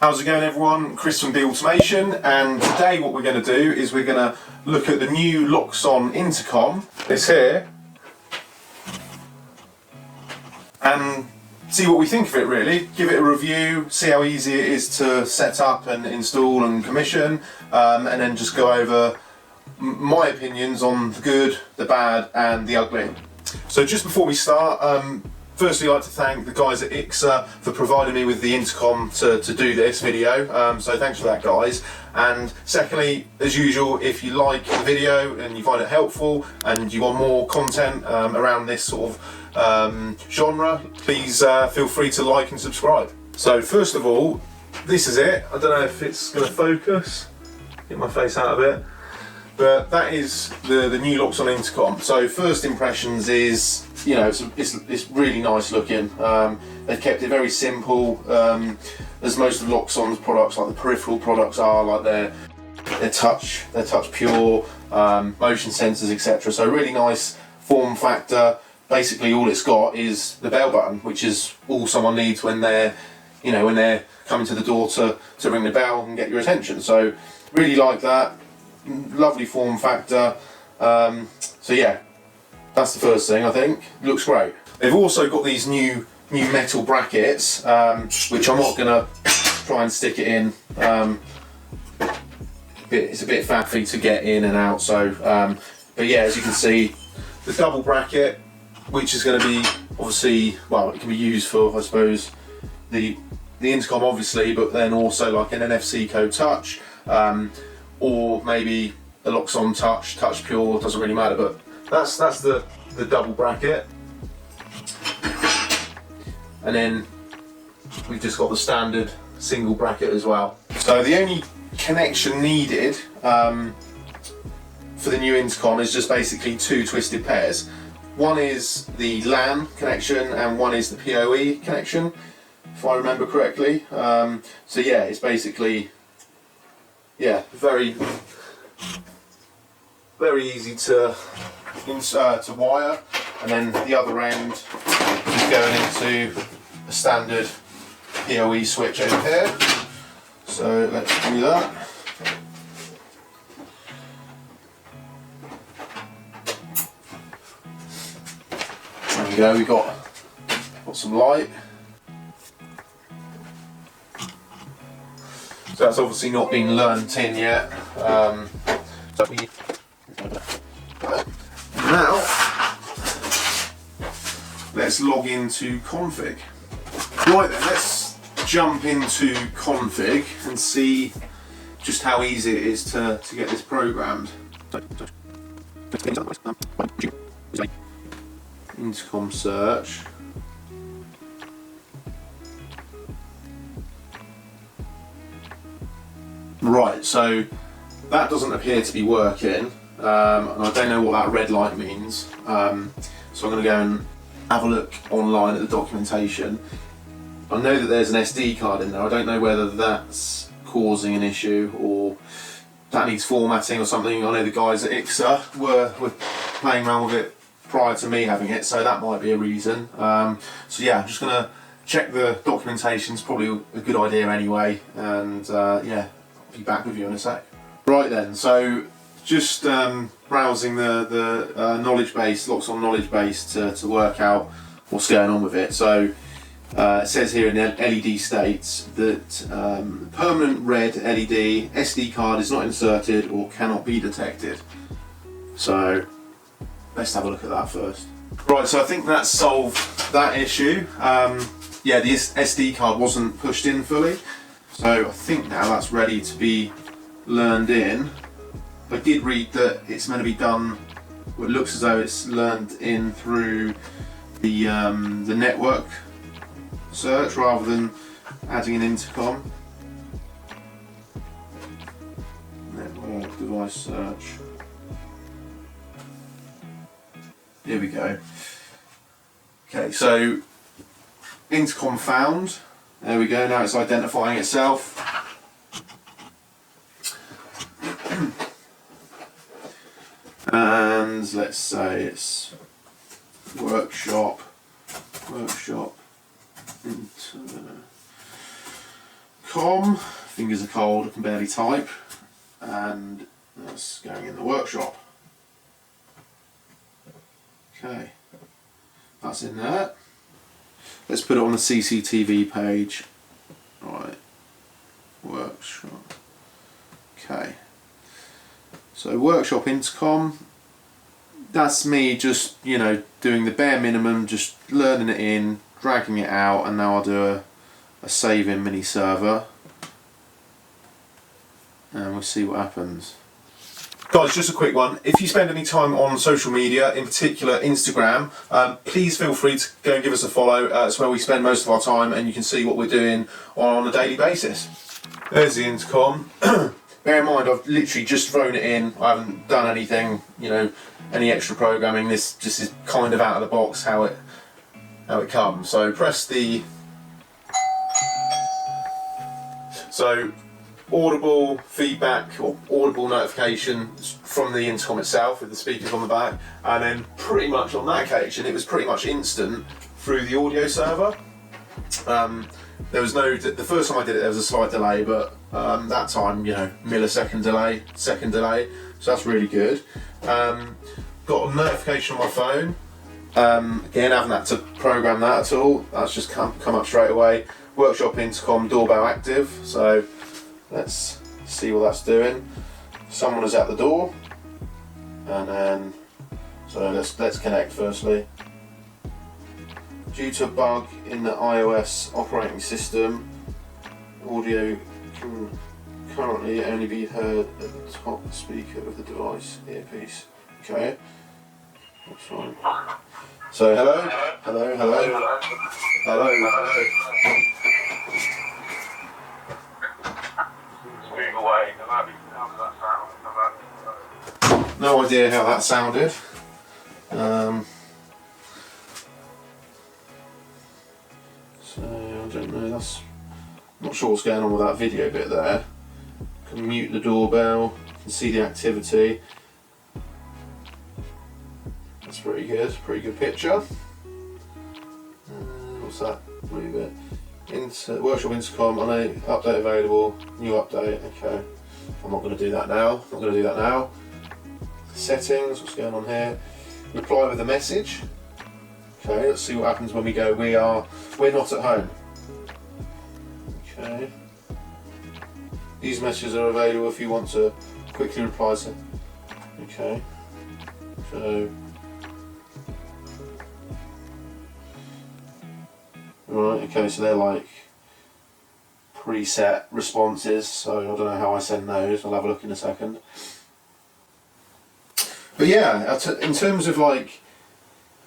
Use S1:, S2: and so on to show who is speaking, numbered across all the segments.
S1: How's it going, everyone? Chris from The Automation, and today what we're going to do is we're going to look at the new Loxone intercom. It's here, and see what we think of it really. Give it a review, see how easy it is to set up and install and commission, and then just go over my opinions on the good, the bad and the ugly. So just before we start, firstly, I'd like to thank the guys at IXA for providing me with the intercom to do this video, so thanks for that, guys. And secondly, as usual, if you like the video and you find it helpful and you want more content around this sort of genre, please feel free to like and subscribe. So first of all, this is it. I don't know if it's going to focus, get my face out of it, but that is the new Loxone intercom. So first impressions is, you know, it's really nice looking. They've kept it very simple, as most of Loxone's products, like the peripheral products, are. Like they're touch pure, motion sensors, etc. So really nice form factor. Basically, all it's got is the bell button, which is all someone needs when they're, you know, when they're coming to the door to ring the bell and get your attention. So really like that. Lovely form factor. So yeah, that's the first thing. I think it looks great. They've also got these new metal brackets, which I'm not gonna try and stick it in. It's a bit faffy to get in and out. So, but yeah, as you can see, the double bracket, which is going to be obviously, well, it can be used for, I suppose, the intercom obviously, but then also like an NFC code touch. Or maybe a Loxone touch pure, doesn't really matter, but that's the double bracket. And then we've just got the standard single bracket as well. So the only connection needed for the new intercom is just basically two twisted pairs. One is the LAN connection and one is the PoE connection, if I remember correctly. So yeah, it's basically, yeah, very easy to wire, and then the other end is going into a standard PoE switch over here. So let's do that. There we go. We've got some light. So that's obviously not been learnt in yet. So now let's log into config. Right then, let's jump into config and see just how easy it is to get this programmed. Intercom search. Right, so that doesn't appear to be working, and I don't know what that red light means. So I'm going to go and have a look online at the documentation. I know that there's an SD card in there. I don't know whether that's causing an issue or that needs formatting or something. I know the guys at IXA were playing around with it prior to me having it, so that might be a reason. So yeah, I'm just going to check the documentation. It's probably a good idea anyway, and yeah, I'll be back with you in a sec. Right then, so just browsing the knowledge base, Loxone knowledge base to work out what's going on with it. So it says here in the LED states that permanent red LED SD card is not inserted or cannot be detected. So let's have a look at that first. Right, so I think that solved that issue. Yeah, the SD card wasn't pushed in fully, so I think now that's ready to be learned in. I did read that it's meant to be done, well, it looks as though it's learned in through the network search rather than adding an intercom. Network device search. Here we go. Okay, so intercom found. There we go, now it's identifying itself. And let's say it's workshop, Intercom, fingers are cold, I can barely type, and that's going in the workshop. Okay, that's in there. Let's put it on the CCTV page. Right, workshop. Okay, so workshop intercom. That's me just, you know, doing the bare minimum, just learning it in, dragging it out, and now I'll do a save in mini server. And we'll see what happens. Guys, just a quick one. If you spend any time on social media, in particular Instagram, please feel free to go and give us a follow. It's where we spend most of our time, and you can see what we're doing on a daily basis. There's the intercom. Bear in mind, I've literally just thrown it in. I haven't done anything, you know, any extra programming. This just is kind of out of the box how it comes. So press the audible feedback or audible notification from the intercom itself with the speakers on the back, and then pretty much on that occasion it was pretty much instant through the audio server. There was no, the first time I did it there was a slight delay, but that time, you know, millisecond delay, second delay, so that's really good. Got a notification on my phone. Again, I haven't had to program that at all, that's just come up straight away. Workshop intercom doorbell active, so let's see what that's doing. Someone is at the door, and then so let's connect firstly. Due to a bug in the iOS operating system, audio can currently only be heard at the top speaker of the device earpiece. Okay, that's fine. So hello, hello, hello, hello, hello. No idea how that sounded. So I don't know. That's not sure what's going on with that video bit there. Can mute the doorbell. Can see the activity. That's pretty good. Pretty good picture. What's that? Move it. Workshop intercom. I know update available. New update. Okay. I'm not going to do that now. Not going to do that now. Settings. What's going on here? Reply with a message. Okay. Let's see what happens when we go. We're not at home. Okay. These messages are available if you want to quickly reply to. Okay. So. Right. Okay. So they're like preset responses. So I don't know how I send those. I'll have a look in a second. But yeah, in terms of like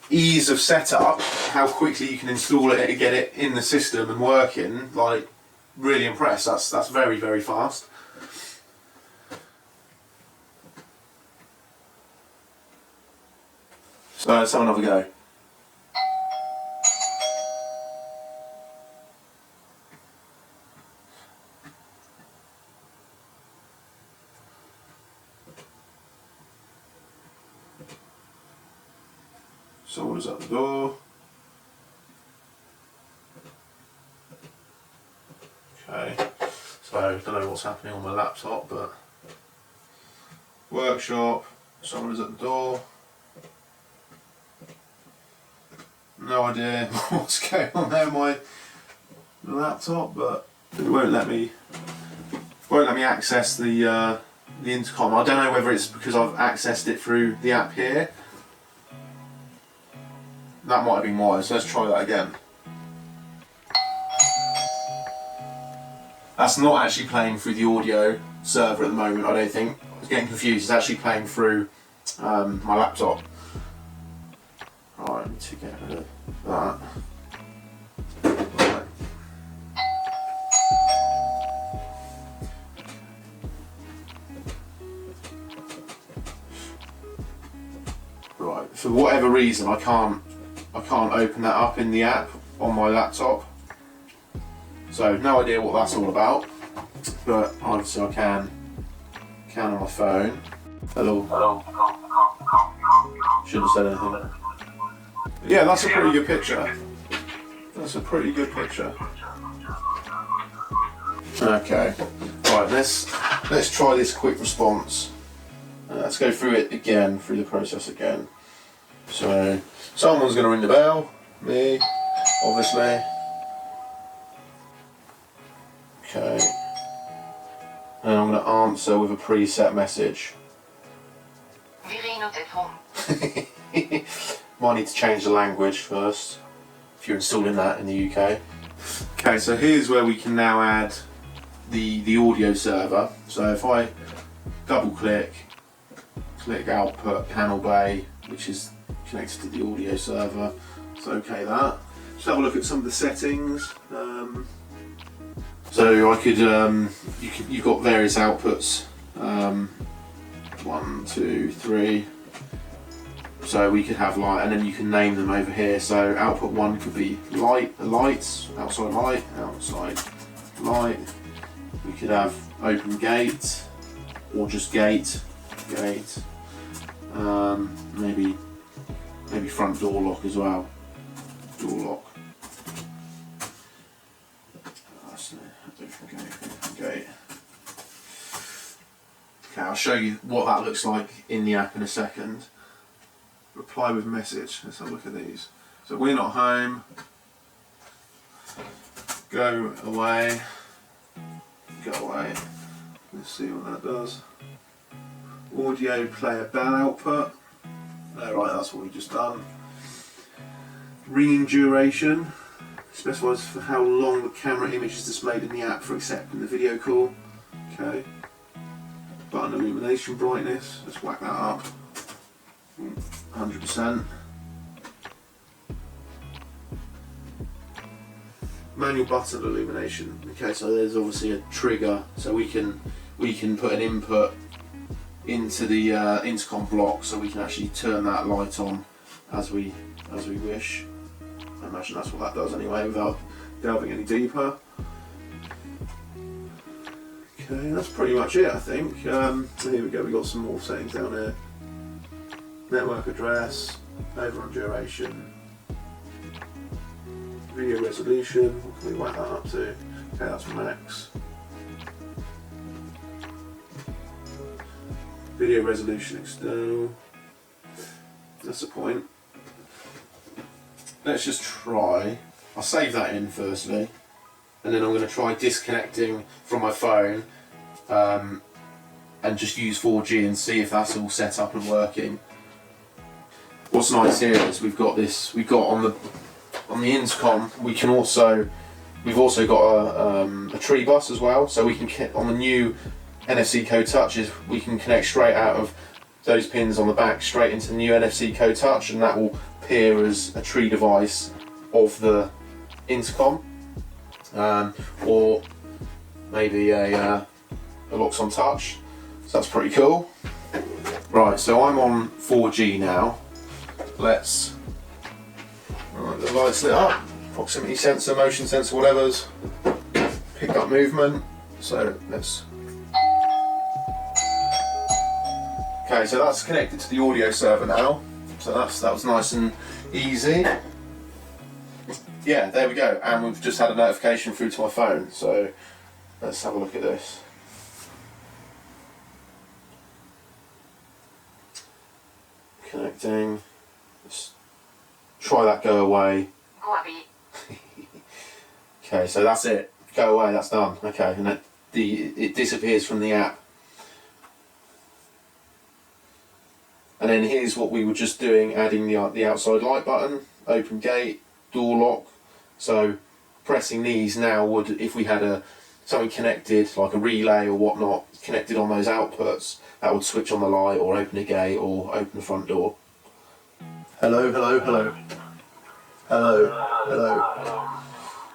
S1: ease of setup, how quickly you can install it and get it in the system and working, like really impressed. That's very, very fast. So let's have another go. Someone's at the door. Okay, so I don't know what's happening on my laptop, but workshop, someone is at the door. No idea what's going on there on my laptop, but it won't let me access the intercom. I don't know whether it's because I've accessed it through the app here. That might have been why, so let's try that again. That's not actually playing through the audio server at the moment, I don't think. I was getting confused, it's actually playing through my laptop. Right, I need to get rid of that. Right, for whatever reason I can't open that up in the app on my laptop. So no idea what that's all about, but obviously I can on my phone. Hello. Hello. Shouldn't have said anything. Yeah, that's a pretty good picture. That's a pretty good picture. Okay, right, let's try this quick response. Let's go through it again, through the process again. So, someone's going to ring the bell, me, obviously. Okay. And I'm going to answer with a preset message. Might need to change the language first, if you're installing that in the UK. Okay, so here's where we can now add the audio server. So if I double click output panel bay, which is connected to the audio server, so okay that. Just have a look at some of the settings. So I could, you've got various outputs, 1, 2, 3. So we could have light, and then you can name them over here. So output 1 could be lights, outside light. We could have open gate, or just gate. Maybe front door lock as well. Door lock. Gate. Okay, I'll show you what that looks like in the app in a second. Reply with message. Let's have a look at these. So we're not home. Go away. Let's see what that does. Audio player bell output. Oh, right, that's what we just done. Ringing duration. Specifies for how long the camera image is displayed in the app for accepting the video call. Okay. Button illumination brightness. Let's whack that up. 100%. Manual button illumination. Okay, so there's obviously a trigger, so we can put an input into the intercom block, so we can actually turn that light on as we wish. I imagine that's what that does anyway, without delving any deeper. Okay, that's pretty much it, I think. So here we go. We got some more settings down here. Network address, overrun duration, video resolution. What can we whack that up to? Okay, that's max. Video resolution external. That's the point. Let's just try. I'll save that in firstly, and then I'm going to try disconnecting from my phone and just use 4G and see if that's all set up and working. What's nice here is we've got on the intercom. We've also got a tree bus as well, so we can on the new NFC code touches, we can connect straight out of those pins on the back straight into the new NFC code touch, and that will appear as a tree device of the intercom, or maybe a Loxone touch. So that's pretty cool. Right, so I'm on 4G now. Right, the lights lit up. Proximity sensor, motion sensor, whatever's picked up movement. So let's. Okay, so that's connected to the audio server now. So that was nice and easy. Yeah, there we go. And we've just had a notification through to my phone. So let's have a look at this. Connecting. Let's try that go away. Okay, so that's it. Go away, that's done. Okay, and it disappears from the app. And then here's what we were just doing, adding the outside light button, open gate, door lock. So pressing these now would, if we had something connected, like a relay or whatnot, connected on those outputs, that would switch on the light or open a gate or open the front door. Hello, hello, hello. Hello, hello.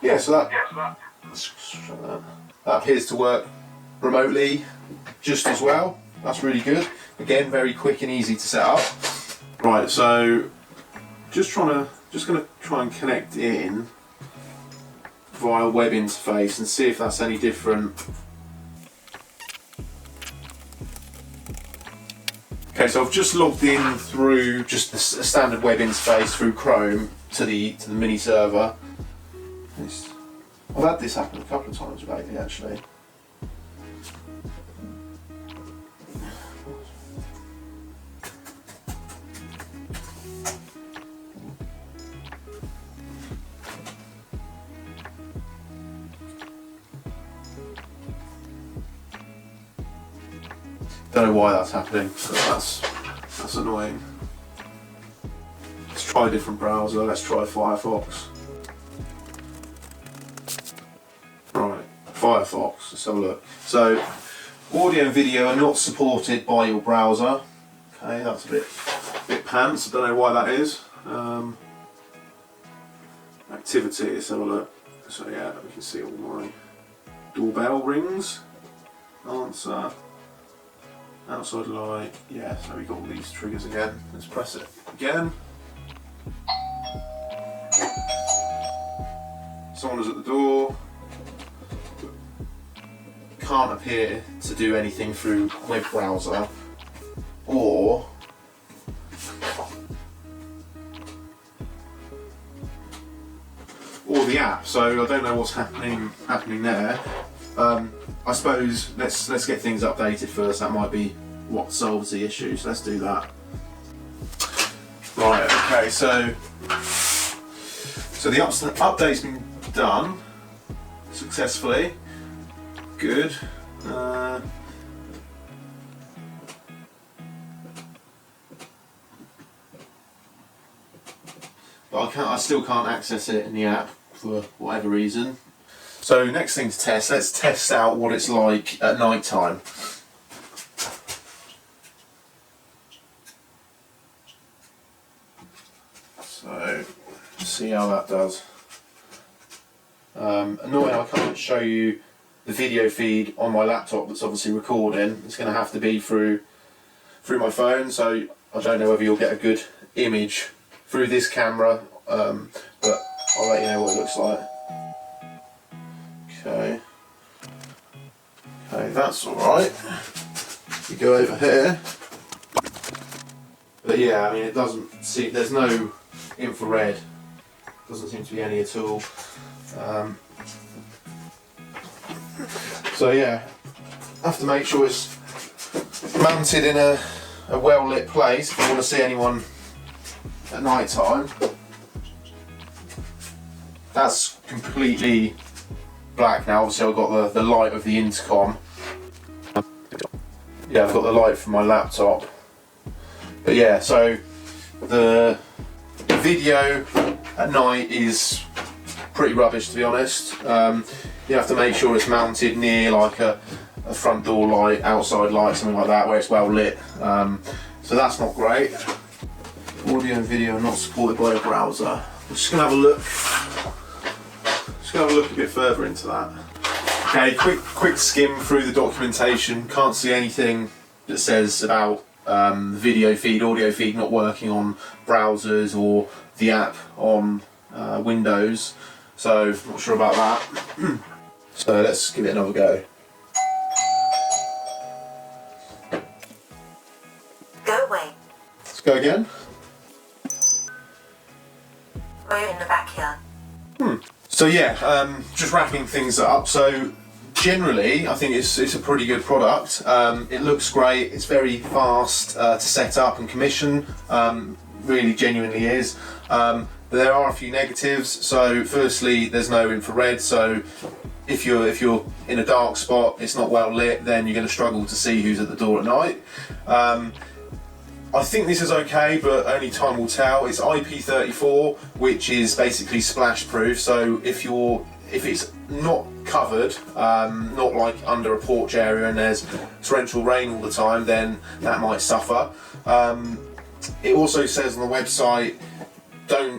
S1: Yeah, so that appears to work remotely just as well. That's really good. Again, very quick and easy to set up. Right, so just gonna try and connect in via web interface and see if that's any different. Okay, so I've just logged in through just a standard web interface through Chrome to the mini server. I've had this happen a couple of times lately actually. Don't know why that's happening, but that's annoying. Let's try a different browser, let's try Firefox. Right, Firefox, let's have a look. So, audio and video are not supported by your browser. Okay, that's a bit pants, I don't know why that is. Activity, let's have a look. So yeah, we can see all my doorbell rings. Answer. Outside light, yeah, so we got all these triggers again. Let's press it again. Someone is at the door. Can't appear to do anything through web browser or the app. So I don't know what's happening there. I suppose let's get things updated first. That might be what solves the issue. So let's do that. Right. Okay. So the update's been done successfully. Good. But I still can't access it in the app for whatever reason. So next thing to test, let's test out what it's like at night time. So, see how that does. Annoying I can't show you the video feed on my laptop that's obviously recording. It's going to have to be through my phone, so I don't know whether you'll get a good image through this camera, but I'll let you know what it looks like. Okay, that's alright. You go over here. But yeah, I mean, it doesn't see, there's no infrared. Doesn't seem to be any at all. So yeah, have to make sure it's mounted in a well lit place if you want to see anyone at night time. That's completely black now. Obviously I've got the light of the intercom. Yeah, I've got the light from my laptop. But yeah, so the video at night is pretty rubbish, to be honest. You have to make sure it's mounted near like a front door light, outside light, something like that, where it's well lit. So that's not great. Audio and video are not supported by a browser. I'm just gonna have a look. Just gonna have a look a bit further into that. Okay, quick skim through the documentation. Can't see anything that says about video feed, audio feed not working on browsers or the app on Windows. So not sure about that. So let's give it another go.
S2: Go away.
S1: Let's go again.
S2: We're in the backyard.
S1: So yeah, just wrapping things up. So generally, I think it's a pretty good product. It looks great. It's very fast to set up and commission. Really, genuinely is. There are a few negatives. So firstly, there's no infrared. So if you're in a dark spot, it's not well lit, then you're going to struggle to see who's at the door at night. I think this is okay, but only time will tell. It's IP34, which is basically splash proof. So if it's not covered, not like under a porch area and there's torrential rain all the time, then that might suffer. It also says on the website,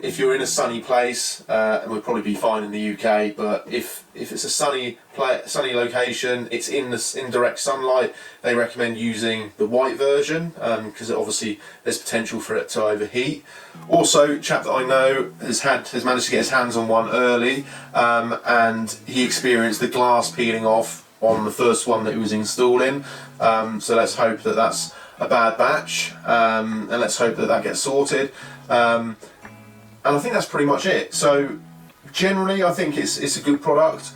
S1: if you're in a sunny place, and we'll probably be fine in the UK, but if it's a sunny location, it's in direct sunlight, they recommend using the white version, because obviously there's potential for it to overheat. Also, a chap that I know has managed to get his hands on one early, and he experienced the glass peeling off on the first one that he was installing. So let's hope that that's a bad batch, and let's hope that that gets sorted. And I think that's pretty much it. So generally I think it's a good product.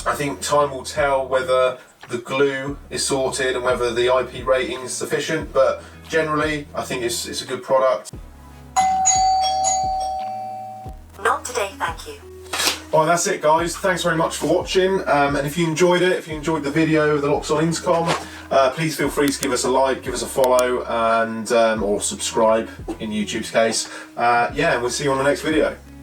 S1: I think time will tell whether the glue is sorted and whether the IP rating is sufficient, but generally I think it's a good product.
S2: Not today, thank you.
S1: Well, that's it guys, thanks very much for watching, and if you enjoyed it, if you enjoyed the video of the Loxone Intercom, please feel free to give us a like, give us a follow, and or subscribe in YouTube's case. Yeah, and we'll see you on the next video.